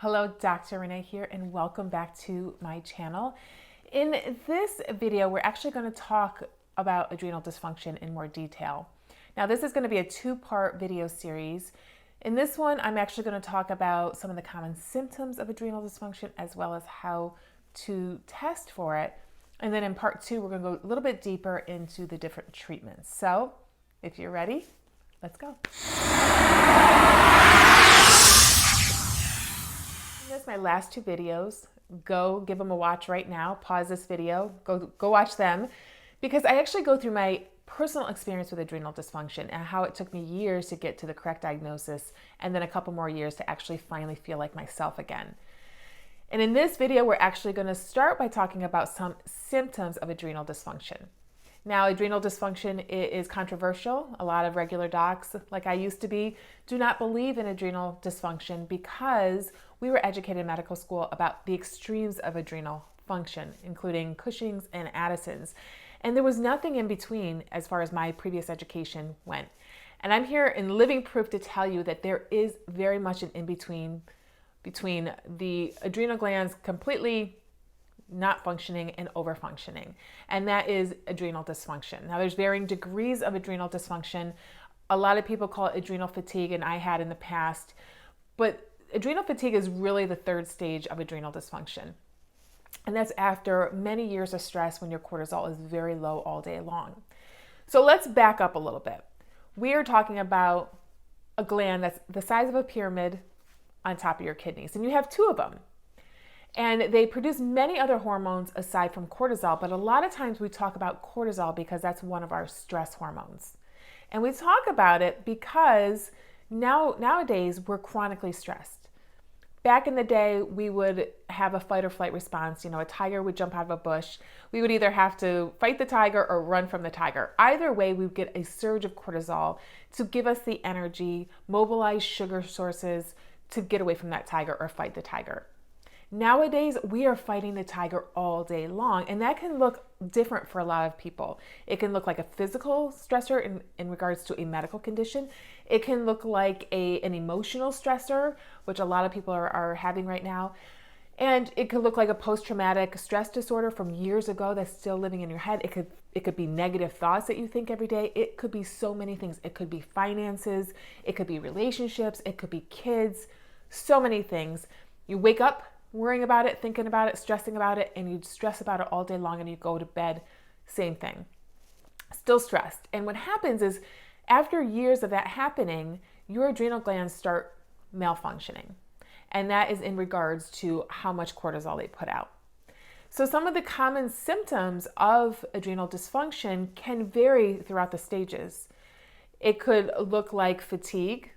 Hello, Dr. Renee here, and welcome back to my channel. In this video, we're actually going to talk about adrenal dysfunction in more detail. Now, this is going to be a two-part video series. In this one, I'm actually going to talk about some of the common symptoms of adrenal dysfunction as well as how to test for it. And then in part two, we're going to go a little bit deeper into the different treatments. So, if you're ready, let's go. This is my last two videos. Go give them a watch right now. Pause this video. Go watch them, because I actually go through my personal experience with adrenal dysfunction and how it took me years to get to the correct diagnosis, and then a couple more years to actually finally feel like myself again. And in this video, we're actually going to start by talking about some symptoms of adrenal dysfunction. Now, adrenal dysfunction is controversial. A lot of regular docs, like I used to be, do not believe in adrenal dysfunction because we were educated in medical school about the extremes of adrenal function, including Cushing's and Addison's. And there was nothing in between as far as my previous education went. And I'm here in living proof to tell you that there is very much an in-between between the adrenal glands completely not functioning and over-functioning, and that is adrenal dysfunction. Now, there's varying degrees of adrenal dysfunction. A lot of people call it adrenal fatigue, and I had in the past, but adrenal fatigue is really the third stage of adrenal dysfunction, and that's after many years of stress when your cortisol is very low all day long. So let's back up a little bit. We are talking about a gland that's the size of a pyramid on top of your kidneys, and you have two of them. And they produce many other hormones aside from cortisol, but a lot of times we talk about cortisol because that's one of our stress hormones. And we talk about it because nowadays we're chronically stressed. Back in the day, we would have a fight or flight response. A tiger would jump out of a bush. We would either have to fight the tiger or run from the tiger. Either way, we would get a surge of cortisol to give us the energy, mobilize sugar sources to get away from that tiger or fight the tiger. Nowadays, we are fighting the tiger all day long, and that can look different for a lot of people. It can look like a physical stressor in regards to a medical condition. It can look like an emotional stressor, which a lot of people are having right now. And it could look like a post-traumatic stress disorder from years ago that's still living in your head. It could be negative thoughts that you think every day. It could be so many things. It could be finances. It could be relationships. It could be kids. So many things. You wake up worrying about it, thinking about it, stressing about it, and you stress about it all day long, and you go to bed, same thing. Still stressed. And what happens is, after years of that happening, your adrenal glands start malfunctioning. And that is in regards to how much cortisol they put out. So some of the common symptoms of adrenal dysfunction can vary throughout the stages. It could look like fatigue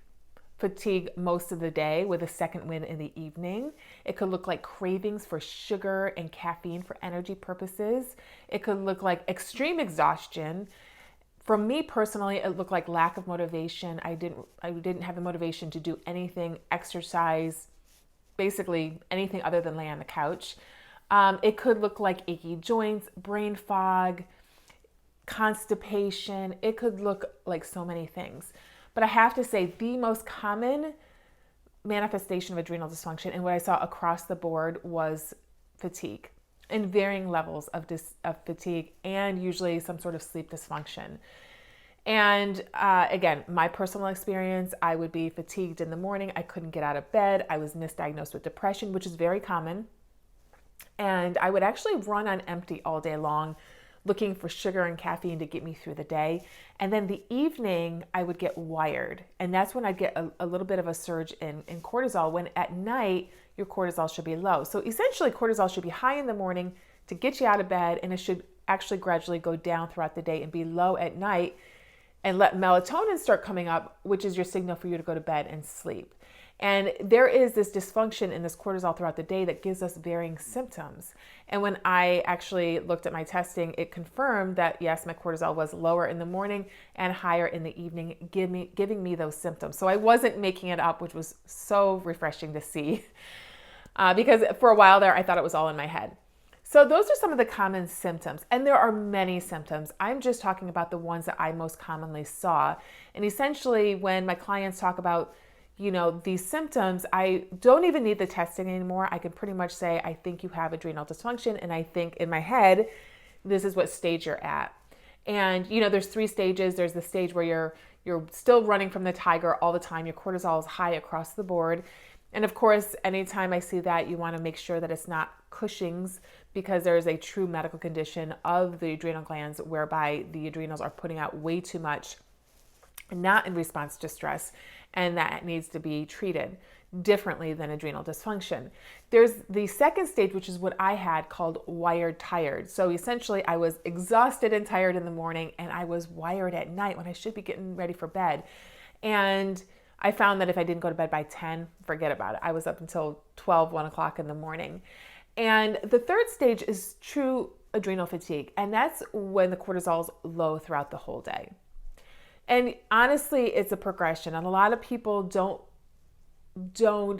most of the day with a second wind in the evening. It could look like cravings for sugar and caffeine for energy purposes. It could look like extreme exhaustion. For me personally, it looked like lack of motivation. I didn't have the motivation to do anything, exercise, basically anything other than lay on the couch. It could look like achy joints, brain fog, constipation. It could look like so many things. But I have to say, the most common manifestation of adrenal dysfunction and what I saw across the board was fatigue, and varying levels of fatigue, and usually some sort of sleep dysfunction. And again, my personal experience, I would be fatigued in the morning. I couldn't get out of bed. I was misdiagnosed with depression, which is very common. And I would actually run on empty all day long, looking for sugar and caffeine to get me through the day. And then the evening, I would get wired. And that's when I'd get a little bit of a surge in cortisol, when at night, your cortisol should be low. So essentially, cortisol should be high in the morning to get you out of bed, and it should actually gradually go down throughout the day and be low at night, and let melatonin start coming up, which is your signal for you to go to bed and sleep. And there is this dysfunction in this cortisol throughout the day that gives us varying symptoms. And when I actually looked at my testing, it confirmed that yes, my cortisol was lower in the morning and higher in the evening, giving me those symptoms. So I wasn't making it up, which was so refreshing to see. Because for a while there, I thought it was all in my head. So those are some of the common symptoms, and there are many symptoms. I'm just talking about the ones that I most commonly saw. And essentially, when my clients talk about these symptoms, I don't even need the testing anymore. I can pretty much say, I think you have adrenal dysfunction. And I think in my head, this is what stage you're at. And, there's 3 stages. There's the stage where you're still running from the tiger all the time. Your cortisol is high across the board. And of course, anytime I see that, you want to make sure that it's not Cushing's, because there is a true medical condition of the adrenal glands whereby the adrenals are putting out way too much, not in response to stress, and that needs to be treated differently than adrenal dysfunction. There's the second stage, which is what I had, called wired tired. So essentially I was exhausted and tired in the morning, and I was wired at night when I should be getting ready for bed. And I found that if I didn't go to bed by 10, forget about it. I was up until 12, 1 o'clock in the morning. And the third stage is true adrenal fatigue. And that's when the cortisol is low throughout the whole day. And honestly, it's a progression. And a lot of people don't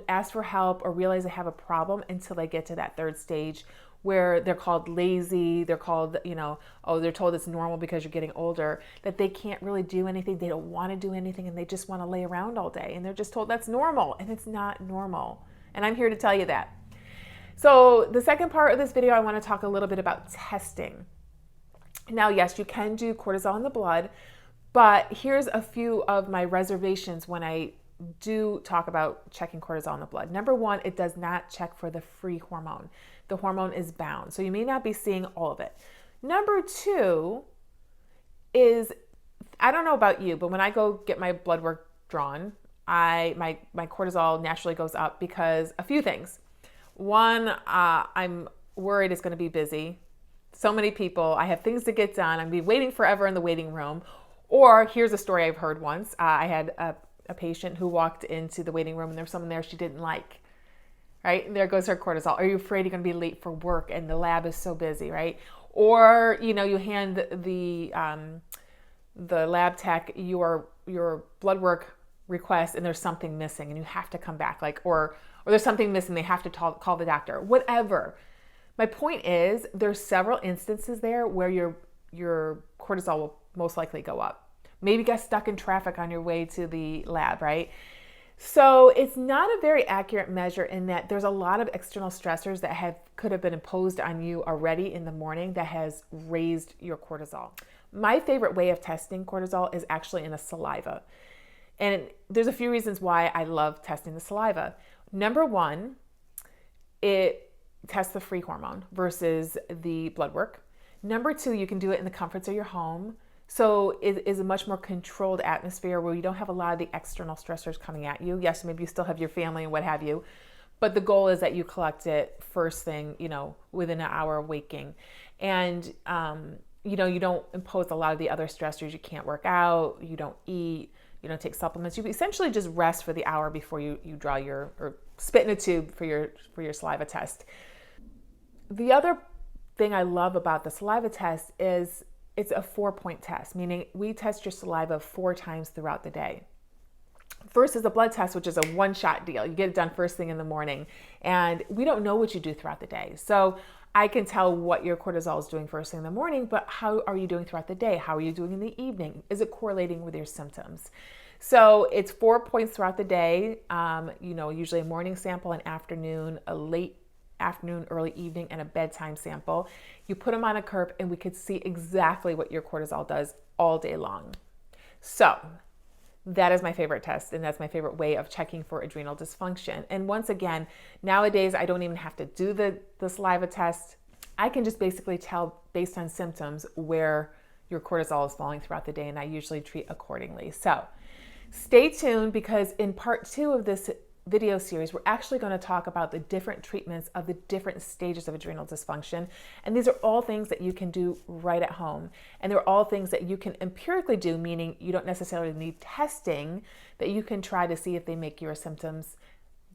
ask for help or realize they have a problem until they get to that third stage, where they're called lazy. They're called, they're told it's normal because you're getting older, that they can't really do anything. They don't want to do anything, and they just want to lay around all day. And they're just told that's normal, and it's not normal. And I'm here to tell you that. So the second part of this video, I want to talk a little bit about testing. Now, yes, you can do cortisol in the blood, but here's a few of my reservations when I do talk about checking cortisol in the blood. Number 1, it does not check for the free hormone. The hormone is bound, so you may not be seeing all of it. Number 2 is, I don't know about you, but when I go get my blood work drawn, my cortisol naturally goes up because a few things. 1, I'm worried it's going to be busy. So many people, I have things to get done. I'm going to be waiting forever in the waiting room. Or here's a story I've heard once. I had a patient who walked into the waiting room, and there was someone there she didn't like, right? And there goes her cortisol. Are you afraid you're going to be late for work and the lab is so busy, right? Or, you hand the lab tech your blood work request, and there's something missing and you have to come back, or there's something missing, they have to call the doctor, whatever. My point is, there's several instances there where your cortisol will most likely go up. Maybe get stuck in traffic on your way to the lab, right? So it's not a very accurate measure, in that there's a lot of external stressors that could have been imposed on you already in the morning that has raised your cortisol. My favorite way of testing cortisol is actually in a saliva. And there's a few reasons why I love testing the saliva. Number 1, it tests the free hormone versus the blood work. Number 2, you can do it in the comforts of your home. So it is a much more controlled atmosphere where you don't have a lot of the external stressors coming at you. Yes, maybe you still have your family and what have you, but the goal is that you collect it first thing, within an hour of waking. And, you don't impose a lot of the other stressors. You can't work out, you don't eat, you don't take supplements. You essentially just rest for the hour before you draw or spit in a tube for your saliva test. The other thing I love about the saliva test is it's a 4-point test, meaning we test your saliva 4 times throughout the day. First is a blood test, which is a one-shot deal. You get it done first thing in the morning, and we don't know what you do throughout the day. So I can tell what your cortisol is doing first thing in the morning, but how are you doing throughout the day? How are you doing in the evening? Is it correlating with your symptoms? So it's 4 points throughout the day, usually a morning sample, an afternoon, a late afternoon, early evening, and a bedtime sample. You put them on a curve, and we could see exactly what your cortisol does all day long. So that is my favorite test, and that's my favorite way of checking for adrenal dysfunction. And once again, nowadays I don't even have to do the saliva test. I can just basically tell based on symptoms where your cortisol is falling throughout the day, and I usually treat accordingly. So stay tuned, because in part 2 of this video series, we're actually going to talk about the different treatments of the different stages of adrenal dysfunction. And these are all things that you can do right at home. And they're all things that you can empirically do, meaning you don't necessarily need testing, that you can try to see if they make your symptoms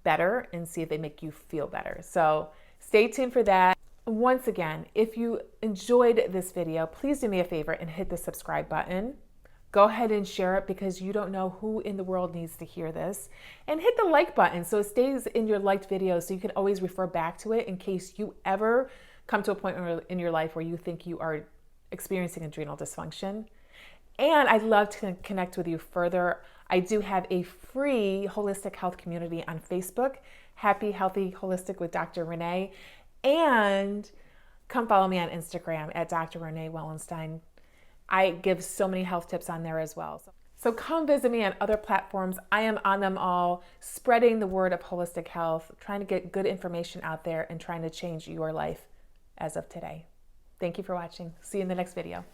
better and see if they make you feel better. So stay tuned for that. Once again, if you enjoyed this video, please do me a favor and hit the subscribe button. Go ahead and share it, because you don't know who in the world needs to hear this. And hit the like button so it stays in your liked videos, so you can always refer back to it in case you ever come to a point in your life where you think you are experiencing adrenal dysfunction. And I'd love to connect with you further. I do have a free holistic health community on Facebook, Happy, Healthy, Holistic with Dr. Renee. And come follow me on Instagram at Dr. Renee Wellenstein. I give so many health tips on there as well. So come visit me on other platforms. I am on them all, spreading the word of holistic health, trying to get good information out there and trying to change your life as of today. Thank you for watching. See you in the next video.